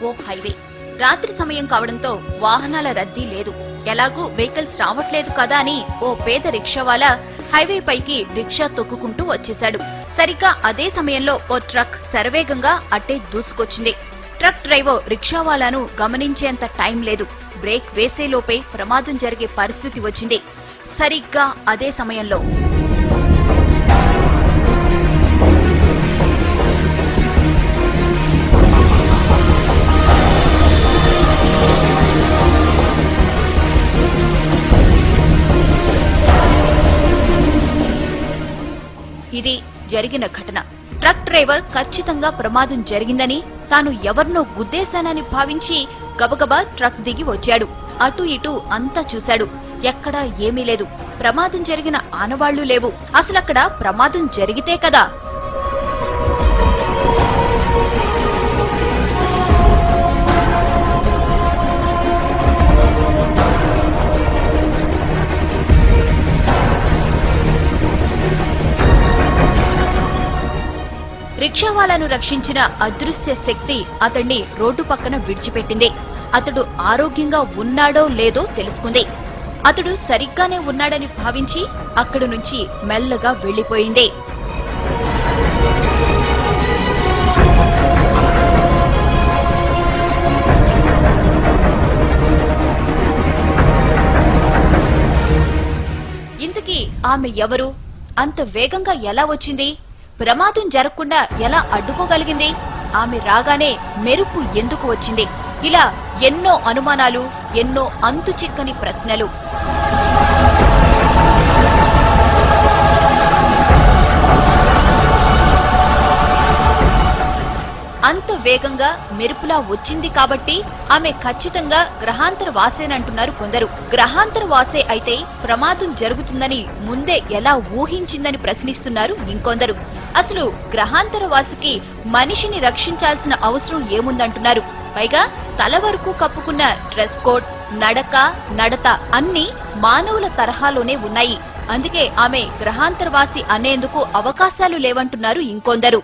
ఓ highway. రాత్రి సమయం కావడంతో వాహనాల రద్దీ లేదు. ఎలాగూ వెహికల్స్ రావట్లేదు కదా అని ఓ పేద రిక్షావాలా హైవే పైకి రిక్షా తొక్కుకుంటూ వచ్చేశాడు. సరిగ్గా అదే సమయంలో ఓ ట్రక్ శరవేగంగా అట్టే దూసుకొచ్చింది. ట్రక్ డ్రైవర్ రిక్షావాలాను గమనించేంత టైం లేదు. బ్రేక్ వేసేలోపే ప్రమాదం జరిగే పరిస్థితి వచ్చింది. సరిగ్గా అదే సమయంలో ఇది జరిగిన ఘటన. ట్రక్ డ్రైవర్ ఖచ్చితంగా ప్రమాదం జరిగిందని, తాను ఎవరినో గుద్దేశానని భావించి గబగబా ట్రక్ దిగి వచ్చాడు. అటు ఇటు అంతా చూశాడు. ఎక్కడా ఏమీ లేదు. ప్రమాదం జరిగిన ఆనవాళ్లు లేవు. అసలక్కడ ప్రమాదం జరిగితే కదా. రిక్షావాలాను రక్షించిన అదృశ్య శక్తి అతన్ని రోడ్డు పక్కన విడిచిపెట్టింది. అతడు ఆరోగ్యంగా ఉన్నాడో లేదో తెలుసుకుంది. అతడు సరిగ్గానే ఉన్నాడని భావించి అక్కడి నుంచి మెల్లగా వెళ్లిపోయింది. ఇంతకీ ఆమె ఎవరు? అంత వేగంగా ఎలా వచ్చింది? ప్రమాదం జరగకుండా ఎలా అడ్డుకోగలిగింది? ఆమె రాగానే మెరుపు ఎందుకు వచ్చింది? ఇలా ఎన్నో అనుమానాలు, ఎన్నో అంతు చిక్కని ప్రశ్నలు. అంత వేగంగా మెరుపులా వచ్చింది కాబట్టి ఆమె ఖచ్చితంగా గ్రహాంతర వాసేనంటున్నారు కొందరు. గ్రహాంతర వాసే అయితే ప్రమాదం జరుగుతుందని ముందే ఎలా ఊహించిందని ప్రశ్నిస్తున్నారు ఇంకొందరు. అసలు గ్రహాంతర వాసికి మనిషిని రక్షించాల్సిన అవసరం ఏముందంటున్నారు. పైగా తల వరకు కప్పుకున్న డ్రెస్ కోడ్, నడక, నడత అన్నీ మానవుల తరహాలోనే ఉన్నాయి. అందుకే ఆమె గ్రహాంతరవాసి అనేందుకు అవకాశాలు లేవంటున్నారు ఇంకొందరు.